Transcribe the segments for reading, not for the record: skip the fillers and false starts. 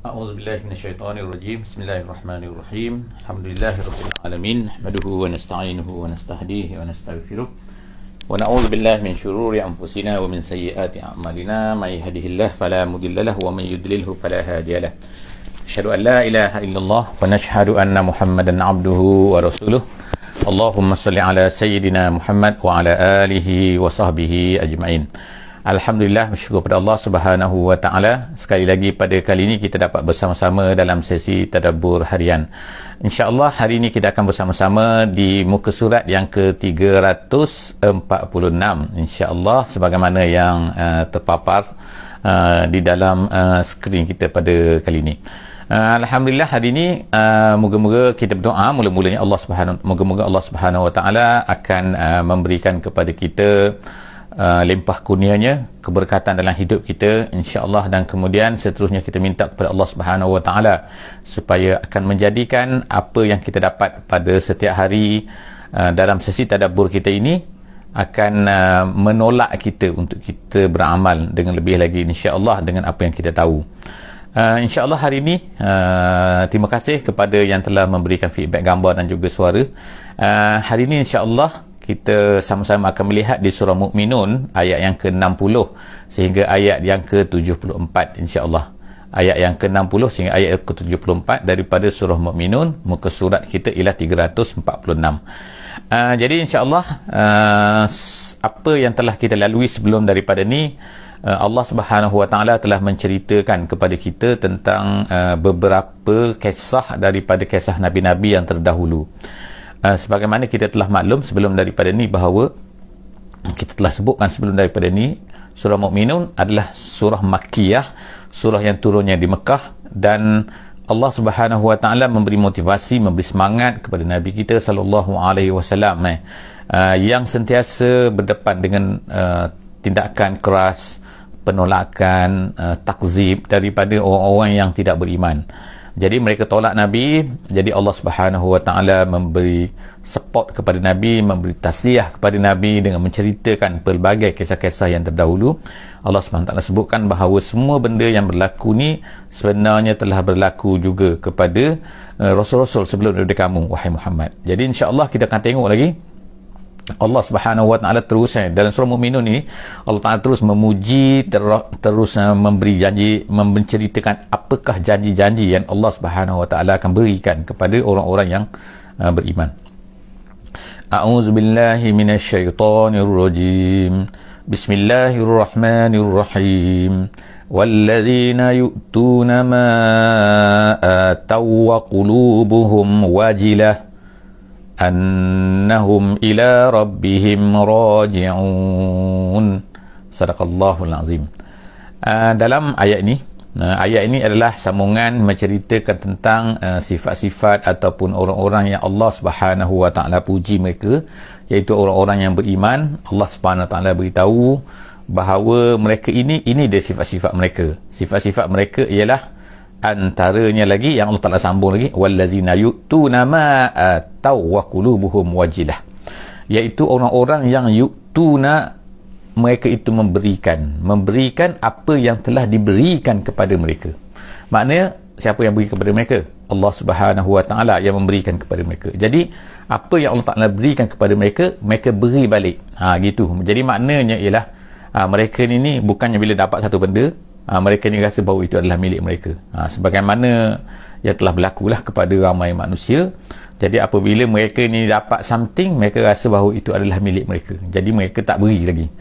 أعوذ بالله من الشيطان الرجيم بسم الله الرحمن الرحيم الحمد لله رب العالمين نحمده ونستعينه ونستهديه ونستغفره ونعوذ بالله من شرور أنفسنا ومن سيئات أعمالنا من يهده الله فلا مضل له ومن يضلله فلا هادي له أشهد أن لا إله إلا الله ونشهد أن محمدا عبده ورسوله اللهم صل على سيدنا محمد وعلى آله وصحبه أجمعين. Alhamdulillah, bersyukur pada Allah Subhanahu wa taala. Sekali lagi pada kali ini kita dapat bersama-sama dalam sesi tadabbur harian. Insya-Allah hari ini kita akan bersama-sama di muka surat yang ke-346. Insya-Allah sebagaimana yang terpapar di dalam skrin kita pada kali ini. Alhamdulillah hari ini moga-moga kita berdoa mula-mulanya moga-moga Allah Subhanahu wa taala akan memberikan kepada kita limpah kurnianya, keberkatan dalam hidup kita insya-Allah, dan kemudian seterusnya kita minta kepada Allah Subhanahu wa taala supaya akan menjadikan apa yang kita dapat pada setiap hari dalam sesi tadabbur kita ini akan menolak kita untuk kita beramal dengan lebih lagi insya-Allah dengan apa yang kita tahu. InsyaAllah hari ini terima kasih kepada yang telah memberikan feedback gambar dan juga suara. Hari ini insyaAllah kita sama-sama akan melihat di surah Mukminun ayat yang ke-60 sehingga ayat yang ke-74 insya-Allah. Ayat yang ke-60 sehingga ayat yang ke-74 daripada surah Mukminun, muka surat kita ialah 346. Jadi insya-Allah apa yang telah kita lalui sebelum daripada ni, Allah Subhanahu wa taala telah menceritakan kepada kita tentang beberapa kisah daripada kisah nabi-nabi yang terdahulu. Sebagaimana kita telah maklum sebelum daripada ni bahawa kita telah sebutkan sebelum daripada ni, surah Mukminun adalah surah Makkiyah, surah yang turunnya di Mekah, dan Allah Subhanahu wa taala memberi motivasi, memberi semangat kepada Nabi kita sallallahu alaihi wasallam yang sentiasa berdepan dengan tindakan keras, penolakan, takzib daripada orang-orang yang tidak beriman. Jadi mereka tolak Nabi, jadi Allah Subhanahu wa taala memberi support kepada Nabi, memberi tasliyah kepada Nabi dengan menceritakan pelbagai kisah-kisah yang terdahulu. Allah Subhanahu wa taala sebutkan bahawa semua benda yang berlaku ni sebenarnya telah berlaku juga kepada rasul-rasul sebelum daripada kamu wahai Muhammad. Jadi insya-Allah kita akan tengok lagi Allah Subhanahu wa taala terus dalam surah Mukminun ini Allah Taala terus memuji, terus memberi janji, menceritakan apakah janji-janji yang Allah Subhanahu wa taala akan berikan kepada orang-orang yang beriman. A'udzubillahi minasyaitonir rajim. Bismillahirrahmanirrahim. Walladzina yu'tuna ma ataw wa qulubuhum wajilah annahum ila rabbihim raji'un. Sadaqallahul azim. Dalam ayat ini adalah sambungan menceritakan tentang sifat-sifat ataupun orang-orang yang Allah Subhanahu wa taala puji mereka, iaitu orang-orang yang beriman. Allah Subhanahu wa taala beritahu bahawa mereka ini dia sifat-sifat mereka. Sifat-sifat mereka ialah antaranya lagi yang Allah Taala sambung lagi, wallazina yu'tuna ma ataw wa qulubuhum wajilah, iaitu orang-orang yang yu'tuna, mereka itu memberikan apa yang telah diberikan kepada mereka. Maknanya siapa yang beri kepada mereka? Allah Subhanahu wa taala yang memberikan kepada mereka. Jadi apa yang Allah Taala berikan kepada mereka, mereka beri balik. Gitu. Jadi maknanya ialah mereka ni bukannya bila dapat satu benda mereka ni rasa bahawa itu adalah milik mereka. Sebagaimana yang telah berlakulah kepada ramai manusia. Jadi apabila mereka ni dapat something, mereka rasa bahawa itu adalah milik mereka. Jadi mereka tak beri lagi.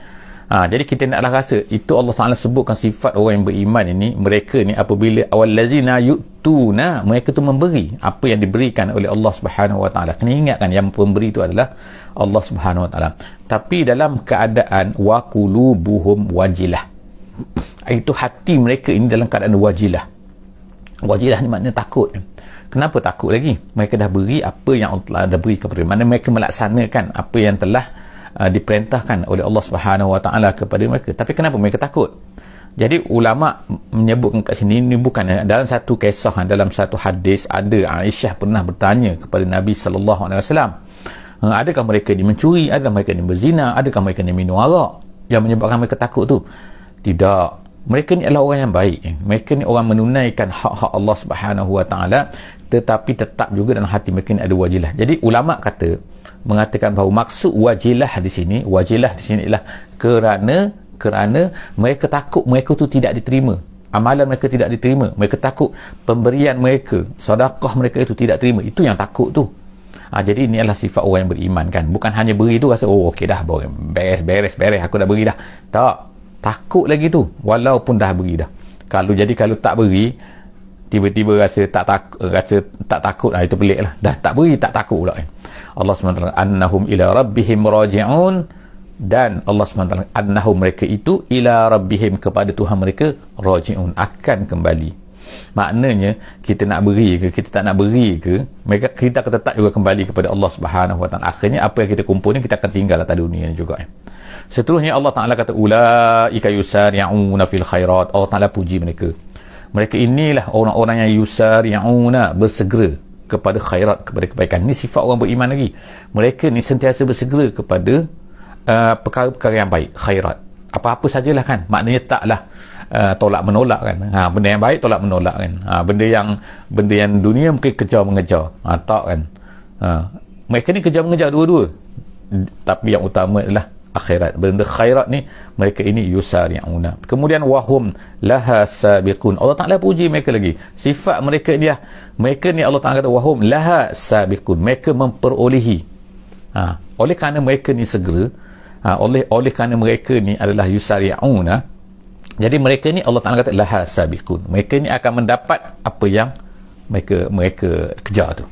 Jadi kita naklah rasa itu Allah Taala sebutkan sifat orang yang beriman ini, mereka ni apabila awallazina yu'tuna, mereka tu memberi apa yang diberikan oleh Allah Subhanahu wa taala. Kena ingatkan yang pemberi itu adalah Allah Subhanahu wa taala. Tapi dalam keadaan wa qulubuhum wajilah, itu hati mereka ini dalam keadaan wajilah. Wajilah ni maknanya takut. Kenapa takut lagi? Mereka dah beri apa yang Allah dah beri kepada mereka. Mana mereka melaksanakan apa yang telah diperintahkan oleh Allah Subhanahu wa taala kepada mereka. Tapi kenapa mereka takut? Jadi ulama menyebutkan kat sini, ini bukan dalam satu kisah, dalam satu hadis ada Aisyah pernah bertanya kepada Nabi sallallahu alaihi wasallam, adakah mereka ni mencuri, adakah mereka ni berzina, adakah mereka ni minum arak yang menyebabkan mereka takut tu? Tidak. mereka ni adalah orang yang baik. Mereka ni orang menunaikan hak-hak Allah Subhanahu Wa Taala, tetapi tetap juga dalam hati mereka ni ada wajilah. Jadi ulama mengatakan bahawa maksud wajilah di sini ialah kerana mereka takut mereka tu tidak diterima, amalan mereka tidak diterima, mereka takut pemberian mereka, sedekah mereka itu tidak terima. Itu yang takut tu. Jadi ini adalah sifat orang yang beriman kan. Bukan hanya beri tu rasa okey dah, beres aku dah beri dah. Tak, takut lagi tu walaupun dah beri dah. Kalau tak beri, tiba-tiba rasa tak takut, itu pelik lah. Dah tak beri tak takut pula kan. Allah SWT annahum ila rabbihim raji'un, dan Allah SWT annahum, mereka itu ila rabbihim, kepada Tuhan mereka, raji'un, akan kembali. Maknanya kita nak beri ke, kita tak nak beri ke, kita akan tetap juga kembali kepada Allah Subhanahu Wa Taala. Akhirnya apa yang kita kumpul ni kita akan tinggal atas dunia ni juga. Seterusnya Allah Taala kata ulaika yusari'una fil khairat. Allah Taala puji mereka inilah orang-orang yang yusari'una, bersegera kepada khairat, kepada kebaikan. Ini sifat orang beriman lagi. Mereka ni sentiasa bersegera kepada perkara-perkara yang baik, khairat. Apa-apa sajalah kan, maknanya taklah tolak menolak kan. Benda yang baik tolak menolak kan. Benda yang dunia mungkin kejar mengejar, tak kan. Mereka ni kejar mengejar dua-dua, tapi yang utama adalah akhirat. Benda khairat ni mereka ini yusari'una. Kemudian wahum laha sabiqun. Allah Ta'ala puji mereka lagi. Sifat mereka ni Allah Ta'ala kata wahum laha sabiqun, mereka memperolehi. Oleh kerana mereka ni segera, oleh kerana mereka ni adalah yusari'una, jadi mereka ni Allah Ta'ala kata laha sabiqun, mereka ni akan mendapat apa yang mereka kejar tu.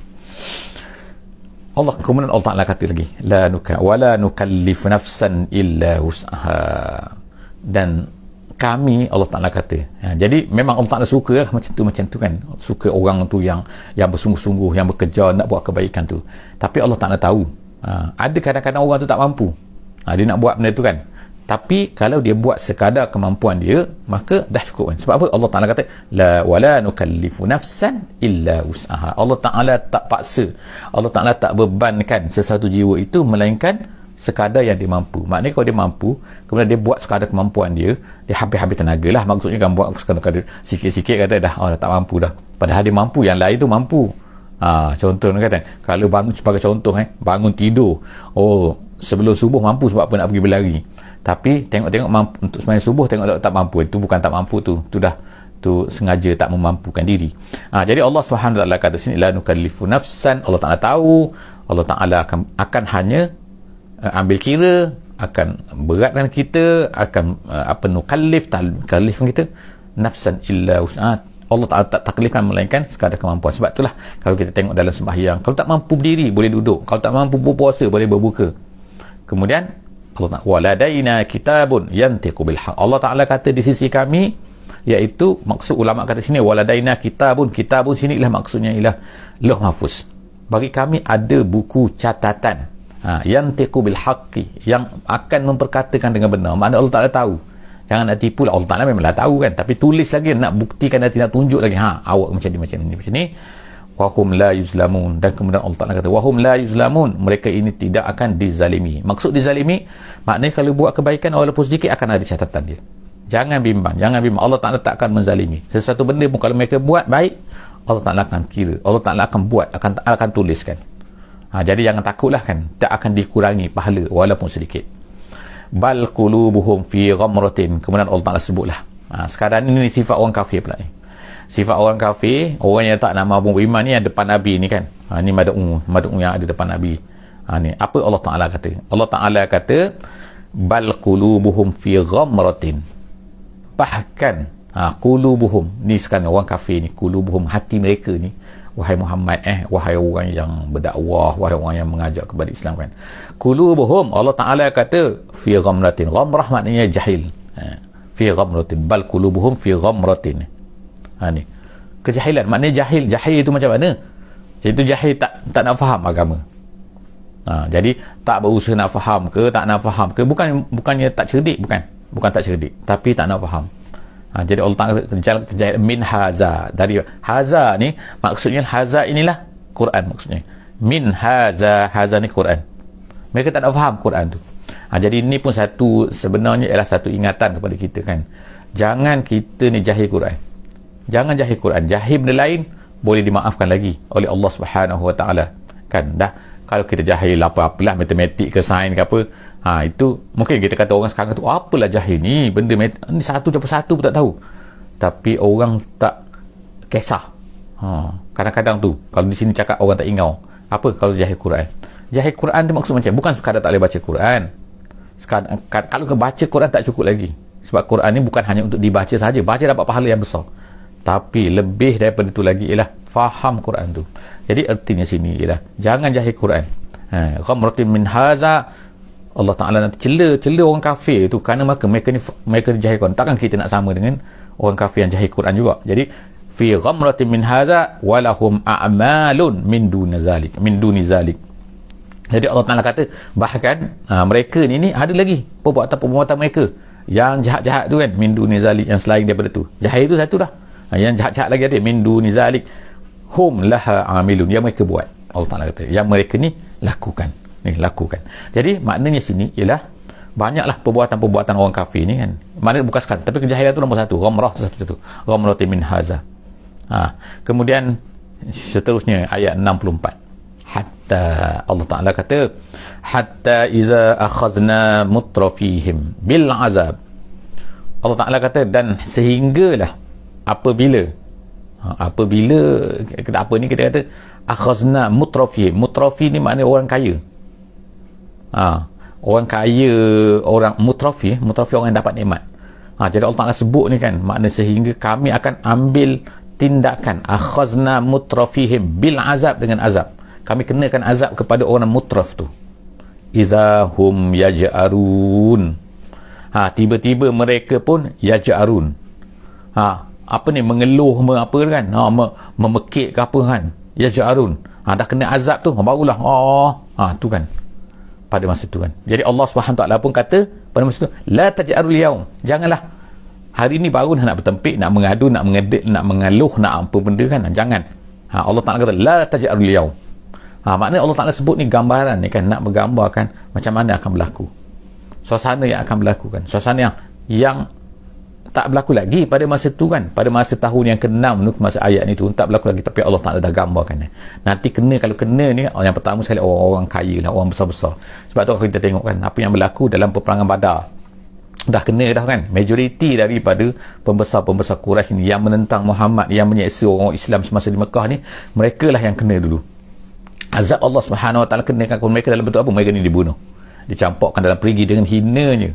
Kemudian Allah Ta'ala kata lagi wala nukallif nafsan illa wus'aha, dan kami, Allah Ta'ala kata, jadi memang Allah Ta'ala suka lah macam tu kan, suka orang tu yang bersungguh-sungguh, yang bekerja nak buat kebaikan tu. Tapi Allah Ta'ala tahu ada kadang-kadang orang tu tak mampu, dia nak buat benda tu kan, tapi kalau dia buat sekadar kemampuan dia, maka dah cukup kan. Sebab apa? Allah Ta'ala kata wala nukallifu nafsan illa wus'aha. Allah Ta'ala tak paksa, Allah Ta'ala tak bebankan sesuatu jiwa itu, melainkan sekadar yang dia mampu. Maknanya kalau dia mampu, kemudian dia buat sekadar kemampuan dia habis-habis tenaga lah. Maksudnya kan buat sekadar sikit-sikit, kata dah tak mampu dah, padahal dia mampu, yang lain tu mampu. Contoh kata, kalau bangun, sebagai contoh bangun tidur, sebelum subuh mampu, sebab apa nak pergi berlari, tapi tengok mampu untuk sembahyang subuh, tengok tak mampu, itu bukan tak mampu, tu sengaja tak memampukan diri. Jadi Allah SWT kata sini la nukallifu nafsan. Allah Ta'ala tahu, Allah Ta'ala akan hanya ambil kira, akan beratkan kita, akan nukallif kita nafsan illa wus'aha. Allah Ta'ala tak taklifkan melainkan sekadar kemampuan. Sebab itulah kalau kita tengok dalam sembahyang, kalau tak mampu berdiri boleh duduk, kalau tak mampu berpuasa boleh berbuka. Kemudian Allah Ta'ala waladaina kitabun yantiqu bil haq. Allah Ta'ala kata di sisi kami, iaitu maksud ulama kata sini waladaina kitabun sini ialah maksudnya ialah Lauh Mahfuz. Bagi kami ada buku catatan yantiqu bil haqqi, yang akan memperkatakan dengan benar. Maknanya Allah Ta'ala tahu. Jangan nak tipu lah, Allah Ta'ala memanglah tahu kan, tapi tulis lagi, nak buktikan dan tidak tunjuk lagi, awak macam ni. Wahum la yuzlamun. Dan kemudian Allah Ta'ala kata wahum la yuzlamun, mereka ini tidak akan dizalimi. Maksud dizalimi, maknanya kalau buat kebaikan walaupun sedikit akan ada catatan dia. Jangan bimbang. Allah Ta'ala tak akan menzalimi. Sesuatu benda pun kalau mereka buat baik, Allah Ta'ala akan kira, Allah Ta'ala akan buat, akan tuliskan. Jadi jangan takutlah kan, tak akan dikurangi pahala walaupun sedikit. Bal qulubuhum fi ghamratin. Kemudian Allah Ta'ala sebutlah, sekarang ini sifat orang kafir pula ni. Sifat orang kafir, orang yang tak nak mahu beriman ni, yang depan Nabi ni kan, ni mad'u yang ada depan Nabi. Ni apa Allah Ta'ala kata? Allah Ta'ala kata bal qulubuhum fi ghamratin. Bahkan qulubuhum ni, sekarang orang kafir ni, qulubuhum, hati mereka ni, wahai Muhammad, wahai orang yang berdakwah, wahai orang yang mengajak kepada Islam kan, qulubuhum, Allah Ta'ala kata fi ghamratin. Ghamrah maknanya jahil. Fi ghamratin, bal qulubuhum fi ghamratin. Ni kejahilan, maknanya jahil itu macam mana? Itu jahil, tak nak faham agama. Jadi tak berusaha nak faham ke, tak nak faham ke, bukannya tak cerdik, bukan tak cerdik, tapi tak nak faham. Jadi Allah Ta'ala kejahilan min haza, dari haza ni maksudnya, haza inilah Quran maksudnya. Min haza ni Quran. Mereka tak nak faham Quran tu. Jadi ini pun sebenarnya ialah satu ingatan kepada kita kan. jangan kita ni jahil Quran. Jangan jahil Quran. Jahil benda lain boleh dimaafkan lagi oleh Allah Subhanahu Wa Taala. Kan dah, kalau kita jahil apa-apalah, matematik ke sains ke apa, itu mungkin kita kata orang sekarang tu apalah jahil ni, benda ni satu campur satu pun tak tahu. Tapi orang tak kisah. Kadang-kadang tu kalau di sini cakap orang tak ingau. Apa kalau jahil Quran? Jahil Quran tu maksud macam bukan sekadar tak boleh baca Quran. Kalau ke baca Quran tak cukup lagi. Sebab Quran ni bukan hanya untuk dibaca saja. Baca dapat pahala yang besar. Tapi lebih daripada itu lagi ialah faham Quran tu. Jadi artinya sini ialah jangan jahil Quran. Ghamratin min haza, Allah Ta'ala nanti cela orang kafir tu kerana mereka ni jahil Quran. Takkan kita nak sama dengan orang kafir yang jahil Quran juga. Jadi fi ghamratin min haza walahum a'malun min duni zalik. Jadi Allah Ta'ala kata bahkan mereka ni ada lagi perbuatan mereka yang jahat-jahat tu kan, min duni zalik, yang selain daripada tu. Jahil tu satu dah, yang jahat-jahat lagi ada min duni zalik hum laha amilun, yang mereka buat. Allah Ta'ala kata yang mereka ni lakukan. Jadi maknanya sini ialah banyaklah perbuatan-perbuatan orang kafir ni kan. Maknanya bukan sekadar, tapi kejahilan tu nombor satu, ghamrah satu, ghamratin min haza. Kemudian seterusnya ayat 64, hatta Allah Ta'ala kata hatta iza akhazna mutrafihim bil azab. Allah Ta'ala kata dan sehinggalah apabila kita kata akhazna mutrafihim. Mutrafi ni maknanya orang kaya. Orang kaya, orang mutrafi orang yang dapat nikmat. Jadi Allah Ta'ala sebut ni kan, makna sehingga kami akan ambil tindakan akhazna mutrafihim bil azab, dengan azab. Kami kenakan azab kepada orang mutraf tu. Idza hum yaj'arun. Tiba-tiba mereka pun yaj'arun. Apa ni, mengeluh apa kan, memekik ke apa kan, yaj'arun. Dah kena azab tu barulah tu kan, pada masa tu kan. Jadi Allah Subhanahu Taala pun kata pada masa tu, la taj'arul yaum, janganlah hari ni baru nak bertempik, nak mengadu, nak mengedek, nak mengeluh, nak apa benda kan, jangan. Allah Ta'ala kata la taj'arul yaum. Maknanya Allah Ta'ala sebut ni gambaran ni kan, nak menggambarkan macam mana akan berlaku, suasana yang akan berlaku kan, suasana yang tak berlaku lagi pada masa tu kan, pada masa tahun yang ke-6 tu, masa ayat ni tu tak berlaku lagi, tapi Allah Ta'ala dah gambarkan. Nanti kalau kena ni, yang pertama sekali orang kaya lah, orang besar-besar. Sebab tu kalau kita tengok kan apa yang berlaku dalam peperangan Badar, dah kena dah kan, majoriti daripada pembesar-pembesar Quraisy ni yang menentang Muhammad, yang menyeksa orang Islam semasa di Mekah ni, mereka lah yang kena dulu. Azab Allah Subhanahu Wa Taala kenakan kepada mereka dalam bentuk apa? Mereka ni dibunuh, dicampakkan dalam perigi dengan hinanya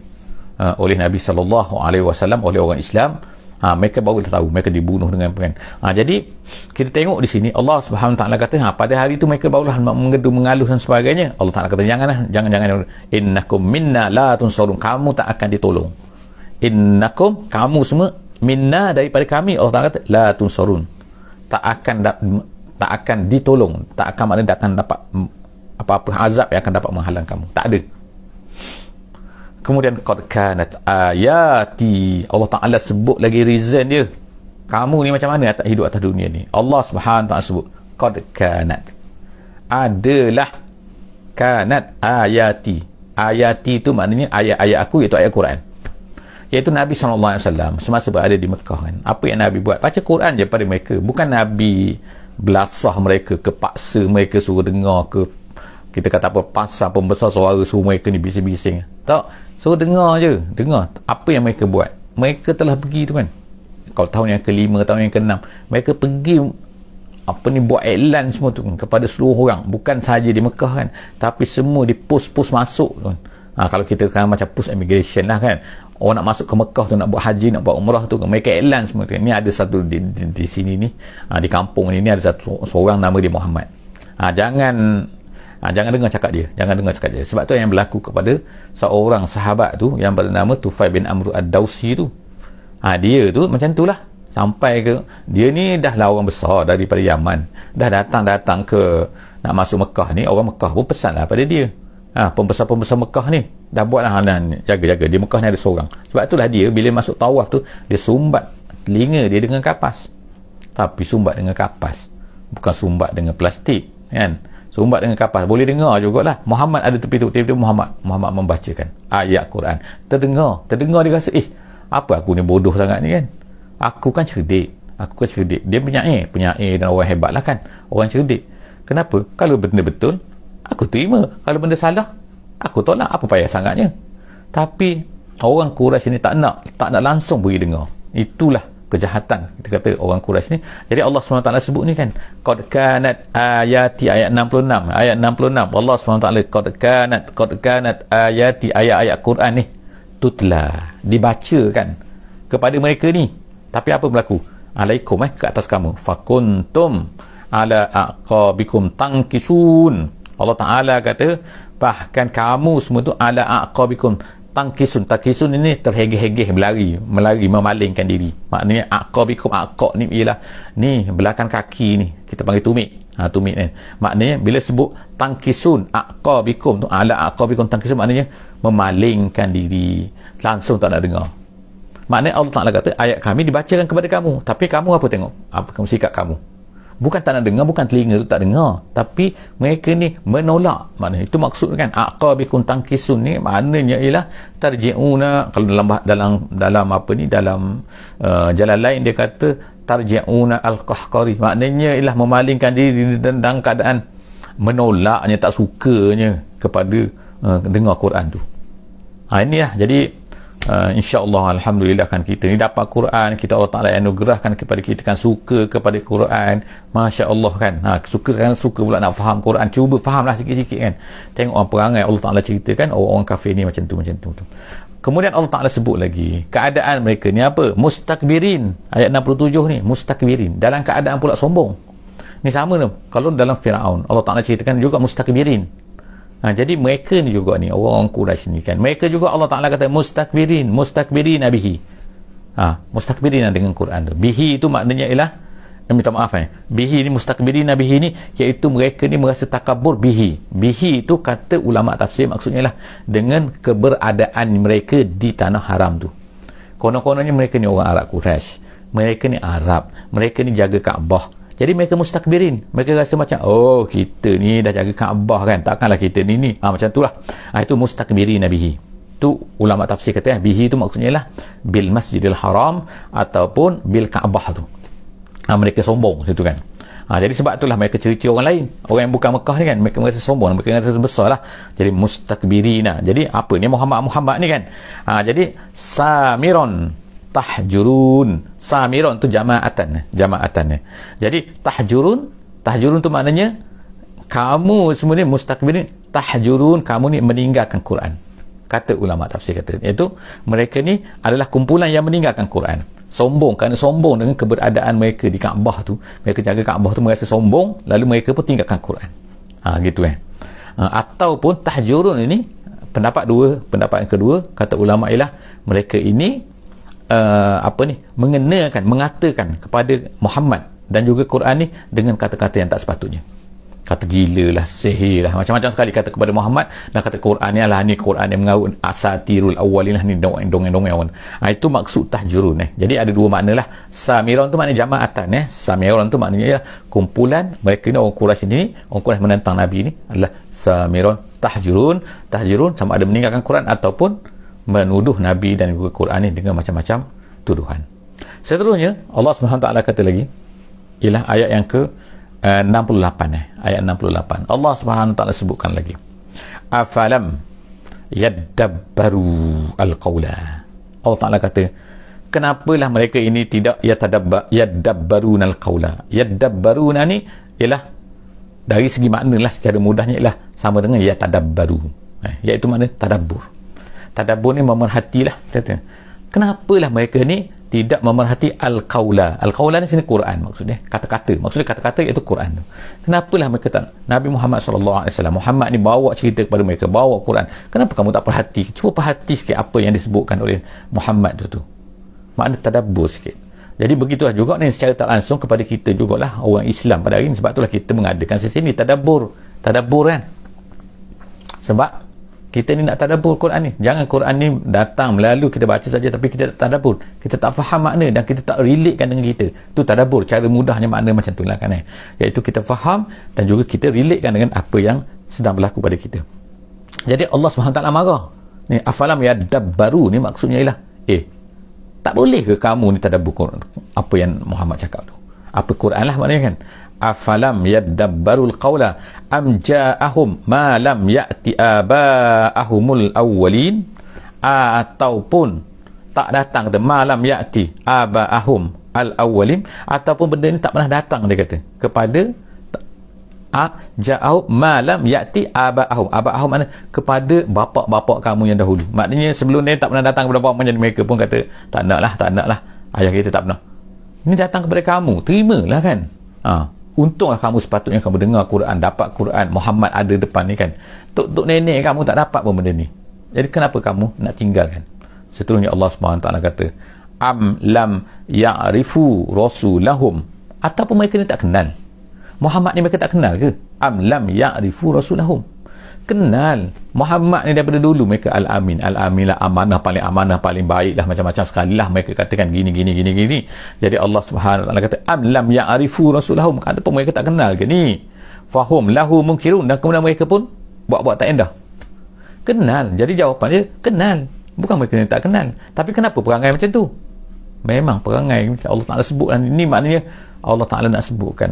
oleh Nabi SAW, oleh orang Islam. Mereka baru tahu mereka dibunuh dengan kan. Jadi kita tengok di sini Allah Subhanahu Wa Taala kata pada hari itu mereka barulah mengedu, mengaluh dan sebagainya. Allah Taala kata jangan innakum minna la tunsarun, kamu tak akan ditolong. Innakum, kamu semua, minna, daripada kami. Allah Taala kata la tunsarun, tak akan ditolong, tak akan, maknanya tak akan dapat apa-apa azab yang akan dapat menghalang kamu, tak ada. Kemudian qad kanat ayati, Allah Ta'ala sebut lagi reason dia, kamu ni macam mana hidup atas dunia ni. Allah Subhanahu Ta'ala sebut qad kanat, adalah, kanat ayati. Ayati tu maknanya ayat-ayat aku, iaitu ayat Quran, iaitu Nabi SAW semasa berada di Mekah kan, apa yang Nabi buat? Baca Quran je pada mereka. Bukan Nabi belasah mereka, kepaksa mereka suruh dengar, ke kita kata apa, pasal pembesar suara suruh mereka ni bising-bising. Tak, suruh dengar je, dengar apa yang mereka buat. Mereka telah pergi tu kan, kalau tahun yang ke-5, tahun yang ke-6, mereka pergi buat iklan semua tu kepada seluruh orang, bukan sahaja di Mekah kan, tapi semua di pos-pos masuk tu kan. Kalau kita kan macam pos immigration lah kan, orang nak masuk ke Mekah tu, nak buat haji, nak buat umrah tu, mereka iklan semua tu. Ni ada satu di sini ni, di kampung ni ada satu seorang nama dia Muhammad. Jangan dengar cakap dia, sebab tu yang berlaku kepada seorang sahabat tu yang bernama Tufail bin Amr ad-Dawsi tu. Dia tu macam tu lah, sampai ke dia ni dah lah orang besar daripada Yaman, dah datang ke nak masuk Mekah ni. Orang Mekah pun pesan lah pada dia, pembesar-pembesar Mekah ni dah buat lah, jaga-jaga di Mekah ni ada seorang. Sebab itulah dia bila masuk tawaf tu, dia sumbat telinga dia dengan kapas. Tapi sumbat dengan kapas, bukan sumbat dengan plastik kan, sumbat dengan kapas. Boleh dengar jugalah. Muhammad ada tepi tu, tiba-tiba Muhammad membacakan ayat Quran. Terdengar dia rasa Apa aku ni bodoh sangat ni kan? Aku kan cerdik. Dia penyair dan orang hebat lah kan, orang cerdik. Kenapa? Kalau benda betul, aku terima. Kalau benda salah, aku tolak. Apa payah sangatnya? Tapi orang Quraisy ni tak nak langsung beri dengar. Itulah kejahatan kita kata orang Quraisy ni. Jadi Allah SWT sebut ni kan, qad kanat ayati, ayat 66. Allah SWT qad kanat ayati, ayat-ayat Quran ni tutla, dibaca kan kepada mereka ni. Tapi apa berlaku? Alaikum, ke atas kamu, fakuntum ala aqabikum tankisun. Allah Ta'ala kata bahkan kamu semua tu ala aqabikum tankisun ini terhegeh-hegeh, melari, memalingkan diri. Maknanya aqabikum, aqab ni ialah ni belakang kaki ni, kita panggil tumit. Tumit kan, maknanya bila sebut tankisun aqabikum tu, ala aqabikum tankisun, maknanya memalingkan diri, langsung tak nak dengar. Maknanya Allah Ta'ala kata ayat kami dibacakan kepada kamu, tapi kamu apa tengok? Apa kamu sikap kamu? Bukan tak nak dengar, bukan telinga tu tak dengar, tapi mereka ni menolak. Maknanya itu maksud kan, aqabikum tankisun ni maknanya ialah tarji'una. Kalau dalam apa ni, dalam jalan lain dia kata tarji'una al-qahqari, maknanya ialah memalingkan diri dalam keadaan menolaknya, tak sukanya kepada dengar Quran tu. Inilah jadi insya-Allah, alhamdulillah kan kita ni dapat Quran, kita Allah Taala anugerahkan kepada kita kan, suka kepada Quran, masya-Allah kan. Suka pula nak faham Quran, cuba fahamlah sikit-sikit kan. Tengok orang perangai Allah Taala ceritakan orang kafir ni macam tu. Kemudian Allah Taala sebut lagi keadaan mereka ni apa? Mustakbirin. Ayat 67 ni, mustakbirin, dalam keadaan pula sombong. Ni sama tu. Kalau dalam Firaun Allah Taala ceritakan juga mustakbirin. Jadi mereka ni juga ni, orang Quraisy ni kan, mereka juga Allah Ta'ala kata mustakbirin bihi. Mustakbirin dengan Quran tu. Bihi itu maknanya ialah, minta maaf bihi ni, mustakbirin bihi ni iaitu mereka ni merasa takabur bihi. Bihi itu kata ulama tafsir maksudnya ialah dengan keberadaan mereka di tanah haram tu. Konon-kononnya mereka ni orang Arab Quraisy. Mereka ni Arab, mereka ni jaga Kaabah. Jadi mereka mustakbirin, mereka rasa macam, oh kita ni dah jaga Kaabah kan, takkanlah kita ni macam tu lah. Itu mustakbirin bihi. Tu ulama tafsir kata bihi tu maksudnya lah bil masjidil haram ataupun bil Kaabah tu. Mereka sombong situ kan. Jadi sebab itulah mereka cerita orang lain, orang yang bukan Mekah ni kan, mereka merasa sombong, mereka merasa besar lah. Jadi mustakbirina. Jadi apa ni Muhammad ni kan. Jadi samiron tahjurun. Samiron tu jama'atan. Jadi tahjurun tu maknanya kamu semua ni mustakbirin, tahjurun, kamu ni meninggalkan Quran. Kata ulama tafsir kata, iaitu mereka ni adalah kumpulan yang meninggalkan Quran. Sombong, kerana sombong dengan keberadaan mereka di Kaabah tu, mereka jaga Kaabah tu, merasa sombong, lalu mereka pun tinggalkan Quran. Gitu kan. Ataupun tahjurun ini pendapat yang kedua kata ulama ialah mereka ini mengatakan kepada Muhammad dan juga Quran ni dengan kata-kata yang tak sepatutnya. Kata gila lah, sihir lah, macam-macam sekali kata kepada Muhammad, dan kata Quran ni lah, ni Quran yang mengaut asatirul awwalin lah, ni dongeng-dongeng. Itu maksud tahjurun. Jadi ada dua makna lah. Samiron tu maknanya jama'atan. Samiron tu maknanya kumpulan mereka ni, orang Quraisy ni, orang Quraisy menentang Nabi ni adalah samiron. Tahjurun sama ada meninggalkan Quran ataupun menuduh Nabi dan juga Quran ni dengan macam-macam tuduhan. Seterusnya Allah SWT kata lagi, ialah ayat yang ke 68. Ayat 68 Allah SWT sebutkan lagi, afalam yaddabbaru al-qawla. Allah Ta'ala kata, kenapalah mereka ini tidak yaddabbaruna al-qawla. Yaddabbaruna ni ialah dari segi makna lah, secara mudahnya ialah sama dengan yatadabbaru, iaitu makna tadabbur. Tadabbur ni memerhatilah. Kenapalah mereka ni tidak memerhati al-qawla. Al-qawla ni sini Quran maksudnya, kata-kata. Maksudnya kata-kata iaitu Quran. Kenapalah mereka tak, Nabi Muhammad SAW, Muhammad ni bawa cerita kepada mereka, bawa Quran. Kenapa kamu tak perhati? Cuba perhati sikit apa yang disebutkan oleh Muhammad tu. Makna tadabbur sikit. Jadi begitulah juga ni secara tak langsung kepada kita jugalah orang Islam pada hari ini. Sebab itulah kita mengadakan sesi ni tadabbur kan. Sebab kita ni nak tadabbur Quran ni. Jangan Quran ni datang melalui kita baca saja tapi kita tak tadabbur. Kita tak faham makna dan kita tak relatekan dengan kita. Tu tadabbur, cara mudahnya makna macam tu lah kan. Iaitu kita faham dan juga kita relatekan dengan apa yang sedang berlaku pada kita. Jadi Allah SWT marah. Ni afalam yadabbaru ni maksudnya ialah Tak boleh ke kamu ni tadabbur apa yang Muhammad cakap tu? Apa Quran lah maknanya kan? Afalam yaddabbarul qawla am ja'ahum ma lam ya'ti aba'ahumul awwalin, ataupun tak datang kata malam ya'ti aba'ahum al-awwalin, ataupun benda ni tak pernah datang, dia kata, kepada ja'ahum malam ya'ti aba'ahum. Aba'ahum mana? Kepada bapak-bapak kamu yang dahulu. Maknanya sebelum ni tak pernah datang kepada bapak, jadi mereka pun kata tak nak lah, ayah kita tak pernah. Ini datang kepada kamu, terimalah kan. Untunglah kamu sepatutnya kamu dengar Quran, dapat Quran, Muhammad ada depan ni kan. Tok nenek kamu tak dapat pun benda ni. Jadi kenapa kamu nak tinggalkan? Seterusnya Allah SWT kata, am lam ya'rifu rasulahum, ataupun mereka ni tak kenal Muhammad ni, mereka tak kenal ke? Am lam ya'rifu rasulahum, kenal Muhammad ni daripada dulu. Mereka al-amin lah, amanah paling baik lah, macam-macam sekali lah mereka katakan gini. Jadi Allah SWT kata am lam ya'rifu rasulahum, ataupun mereka tak kenal ke ni? Fahum lahu munkirun, dan kemudian mereka pun buat tak endah. Kenal. Jadi jawapannya kenal, bukan mereka yang tak kenal. Tapi kenapa perangai macam tu? Memang perangai Allah Ta'ala sebut, ini maknanya Allah Ta'ala nak sebutkan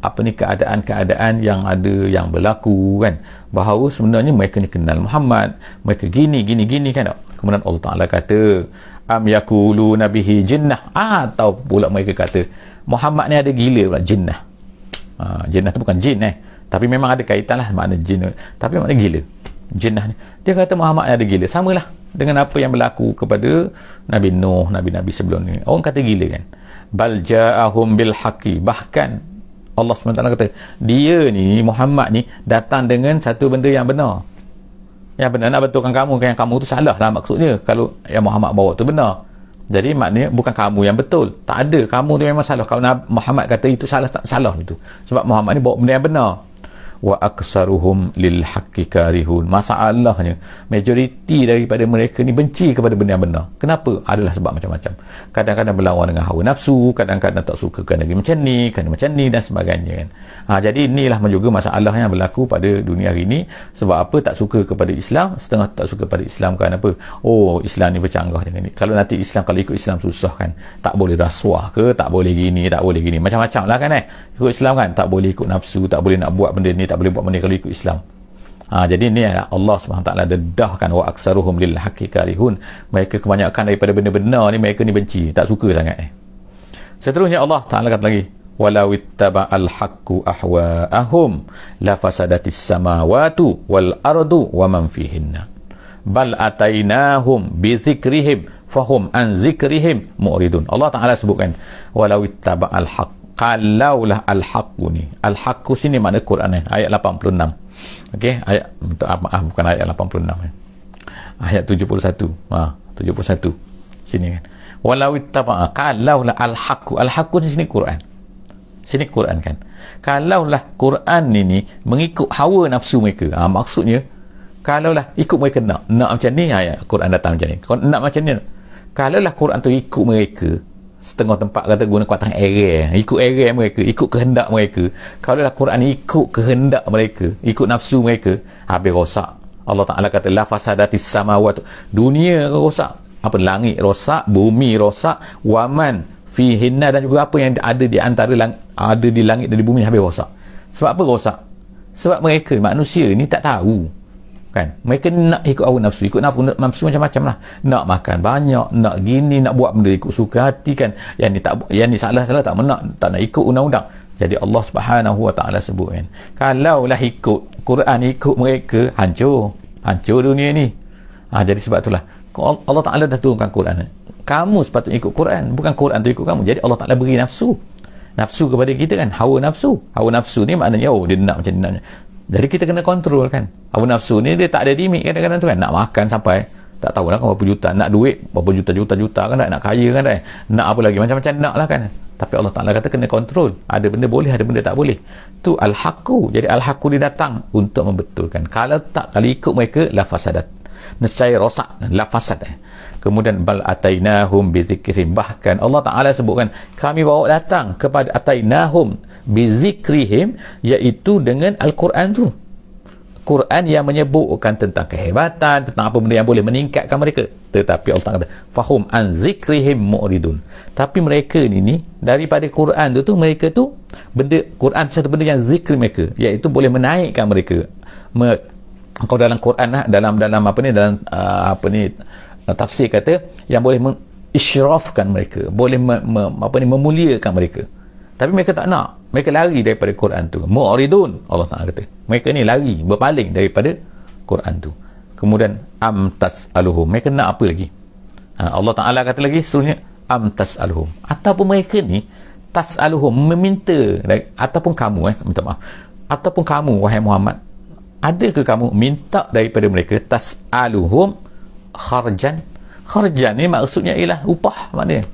keadaan-keadaan yang ada, yang berlaku kan, bahawa sebenarnya mereka ni kenal Muhammad, mereka gini kan. Kemudian Allah Ta'ala kata am yakulu nabihi jinnah, atau pula mereka kata Muhammad ni ada gila pula, jinnah. Jinnah tu bukan jin tapi memang ada kaitan lah makna jin, tapi makna gila. Jinnah ni, dia kata Muhammad ni ada gila, samalah dengan apa yang berlaku kepada Nabi Nuh, nabi-nabi sebelum ni. Orang kata gila kan. Bal ja'ahum bil haqqi, bahkan Allah SWT kata dia ni, Muhammad ni datang dengan satu benda yang benar. Yang benar nak betulkan kamu, yang kamu tu salah lah maksudnya, kalau yang Muhammad bawa tu benar. Jadi maknanya bukan kamu yang betul, tak ada, kamu tu memang salah. Kalau Muhammad kata itu salah, tak salah itu, sebab Muhammad ni bawa benda yang benar. Wa aksaruhum lil haqqi karihun, masalahnya majoriti daripada mereka ni benci kepada benda yang benar. Kenapa? Adalah sebab macam-macam. Kadang-kadang berlawan dengan hawa nafsu, kadang-kadang tak suka kerana macam ni dan sebagainya kan. Jadi inilah juga masalah yang berlaku pada dunia hari ini. Sebab apa? Tak suka kepada Islam, setengah tak suka pada Islam kerana apa? Oh, Islam ni bercanggah dengan ni. Kalau nanti Islam, kalau ikut Islam susah kan, tak boleh rasuah ke, tak boleh gini, macam-macam lah kan ikut Islam kan, tak boleh ikut nafsu, tak boleh nak buat benda ni, tak boleh buat benda kalau ikut Islam. Jadi ni Allah SWT dedahkan wa aksaruhum lil haqqi karihun, mereka kebanyakan daripada benda benar ni mereka ni benci, tak suka sangat. Seterusnya Allah Ta'ala kata lagi, walau ittaba'al haqqu ahwa'ahum la fasadatis samawati wal ardu wa man fihinna bal atainahum bi zikrihim fahum an zikrihim mu'ridun. Allah Ta'ala sebutkan walau ittaba'al haqq, kalaulah al-haqqu ni, al-haqqu sini makna Quran ayat 86. okey, ayat bukan ayat 86 ayat 71 71 sini kan, walau ittaba'a, kalaulah al-haqqu, al-haqqu di sini Quran, kan, kalaulah Quran ni mengikut hawa nafsu mereka. Maksudnya kalaulah ikut mereka nak macam ni, ayat Quran datang macam ni, nak macam ni. Kalaulah Quran tu ikut mereka, setengah tempat kata guna kuatan error, ikut error mereka, ikut kehendak mereka. Kalau Al-Quran ikut kehendak mereka, ikut nafsu mereka, habis rosak. Allah Ta'ala kata la fasadatis samawati, dunia rosak, apa, langit rosak, bumi rosak, waman fihinna, dan juga apa yang ada di antara ada di langit dan di bumi habis rosak. Sebab apa rosak? Sebab mereka manusia ni tak tahu kan, mereka nak ikut hawa nafsu, nafsu macam-macam lah, nak makan banyak, nak gini, nak buat benda ikut suka hati kan, yang ni salah tak nak ikut undang-undang. Jadi Allah Subhanahu Wa Ta'ala sebut kan, kalaulah ikut Quran, ikut mereka, hancur dunia ni. Jadi sebab itulah Allah Ta'ala dah turunkan Quran, kamu sepatutnya ikut Quran, bukan Quran tu ikut kamu. Jadi Allah Ta'ala beri nafsu kepada kita kan, hawa nafsu ni maknanya dia nak macam ni. Jadi kita kena kontrol kan. Hawa nafsu ni dia tak ada limit kadang-kadang tu kan. Nak makan sampai tak tahu lah berapa juta, nak duit berapa juta kan, nak kaya kan, nak apa lagi, macam-macam nak lah kan. Tapi Allah Ta'ala kata kena kontrol. Ada benda boleh, ada benda tak boleh. Tu al-haqqu. Jadi al-haqqu dia datang untuk membetulkan. Kalau ikut mereka, la fasadat, nescaya rosak, la fasad. Kemudian bal atainahum bi zikrihim, bahkan Allah Ta'ala sebutkan kami bawa datang kepada atainahum bi zikrihim, iaitu dengan Al-Quran tu. Quran yang menyebutkan tentang kehebatan, tentang apa benda yang boleh meningkatkan mereka. Tetapi Allah Ta'ala kata, fahum an zikrihim mu'ridun. Tapi mereka ni daripada Quran tu mereka tu benda Quran satu benda yang zikir mereka, iaitu boleh menaikkan mereka. Kalau dalam Quran dalam tafsir kata yang boleh mengisyrafkan mereka, boleh memuliakan mereka. Tapi mereka tak nak, mereka lari daripada Quran tu. Mu'ridun, Allah Ta'ala kata, mereka ni lari, berpaling daripada Quran tu. Kemudian tas'aluhum, mereka nak apa lagi? Allah Ta'ala kata lagi seterusnya, tas'aluhum, ataupun mereka ni tas'aluhum, meminta, ataupun kamu minta maaf, ataupun kamu wahai Muhammad, adakah kamu minta daripada mereka tas'aluhum kharjan? Kharjan ni maksudnya ialah upah. Maknanya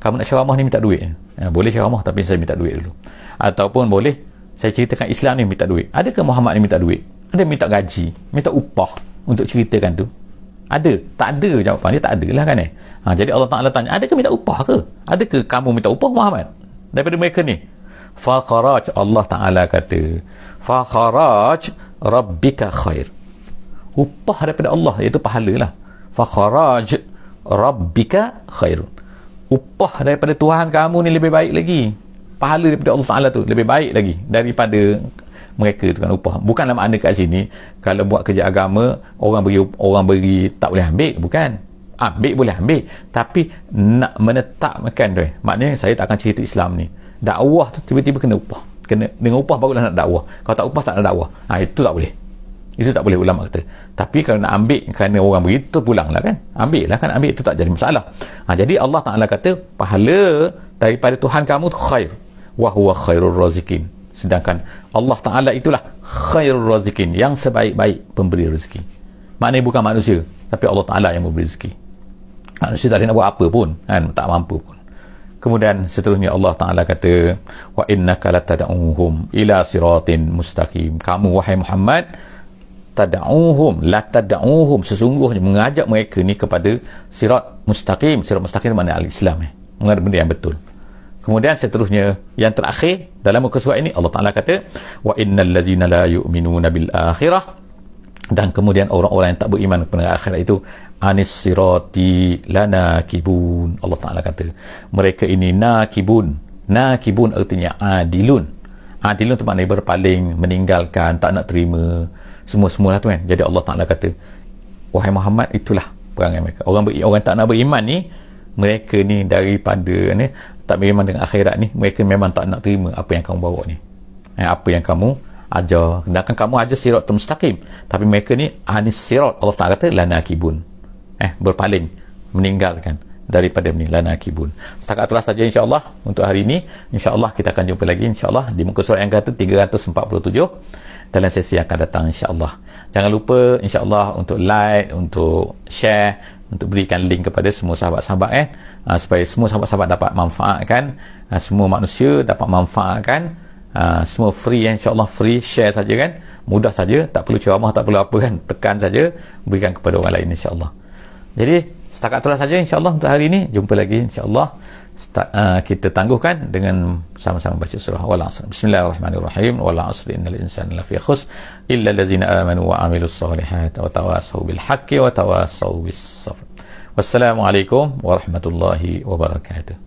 kamu nak ceramah ni minta duit. Boleh ceramah tapi saya minta duit dulu. Ataupun boleh saya ceritakan Islam ni minta duit. Adakah Muhammad ni minta duit? Ada minta gaji, minta upah untuk ceritakan tu? Ada? Tak ada jawapan dia, tak ada lah kan. Jadi Allah Ta'ala tanya, adakah minta upah ke? Adakah kamu minta upah Muhammad daripada mereka ni? Fakharaj, Allah Ta'ala kata, fakharaj rabbika khair. Upah daripada Allah, iaitu pahala lah. Fakharaj rabbika khair. Upah daripada Tuhan kamu ni lebih baik lagi. Pahala daripada Allah Ta'ala tu lebih baik lagi daripada mereka tu kan upah. Bukanlah makna kat sini kalau buat kerja agama orang beri tak boleh ambil, bukan. Ambil boleh ambil, tapi nak menetapkan tu maknanya saya tak akan cerita Islam ni. Dakwah tu tiba-tiba kena upah. Kena dengan upah barulah nak dakwah. Kalau tak upah tak nak dakwah. Itu tak boleh. Itu tak boleh ulama kata. Tapi kalau nak ambil kerana orang beri tu pulanglah kan. Ambil lah kan, ambil itu tak jadi masalah. Jadi Allah Ta'ala kata pahala daripada Tuhan kamu tu khair. Wa huwa khairur razikin. Sedangkan Allah Ta'ala itulah khairur razikin, yang sebaik-baik pemberi rezeki. Maknanya bukan manusia, tapi Allah Ta'ala yang memberi rezeki. Manusia tak boleh nak buat apa pun kan, tak mampu pun. Kemudian seterusnya Allah Ta'ala kata, wa innaka latad'uhum ila siratin mustaqim. Kamu wahai Muhammad latad'uhum, sesungguhnya mengajak mereka ni kepada sirat mustaqim. Sirat mustaqim maknanya al-Islam, mengenai benda yang betul. Kemudian seterusnya yang terakhir dalam muka surat ini Allah Ta'ala kata, wa innal ladzina la yu'minuna bil akhirah, dan kemudian orang-orang yang tak beriman kepada akhirat itu anis sirati lanakibun. Allah Ta'ala kata mereka ini nakibun artinya adilun tu maknanya berpaling, meninggalkan, tak nak terima semua-semua tu kan. Jadi Allah Ta'ala kata wahai Muhammad, itulah perangai mereka. Orang tak nak beriman ni, mereka ni daripada ni tak beriman dengan akhirat ni, mereka memang tak nak terima apa yang kamu bawa ni, apa yang kamu ajar. Sedangkan kamu ajar sirat mustaqim, tapi mereka ni anis sirat, Allah Ta'ala kata lanakibun, berpaling, meninggalkan daripada ni, lanakibun. Setakat itulah saja insyaAllah untuk hari ini. InsyaAllah kita akan jumpa lagi insyaAllah di muka surat yang kata 347 dalam sesi yang akan datang insyaAllah. Jangan lupa insyaAllah untuk like, untuk share, untuk berikan link kepada semua sahabat-sahabat supaya semua sahabat-sahabat dapat manfaatkan, semua manusia dapat manfaatkan. Semua free insyaAllah, free, share saja kan, mudah saja, tak perlu ceramah, tak perlu apa kan, tekan saja, berikan kepada orang lain insyaAllah. Jadi setakat itulah saja insyaAllah untuk hari ini. Jumpa lagi insyaAllah. Kita tangguhkan dengan sama-sama baca surah wal asr. Bismillahirrahmanirrahim. Wal asri innal insana lafi khusr illa allazina amanu wa amilus solihati wa tawasaw bil haqqi wa tawasaw bis sabr. Wassalamualaikum warahmatullahi wabarakatuh.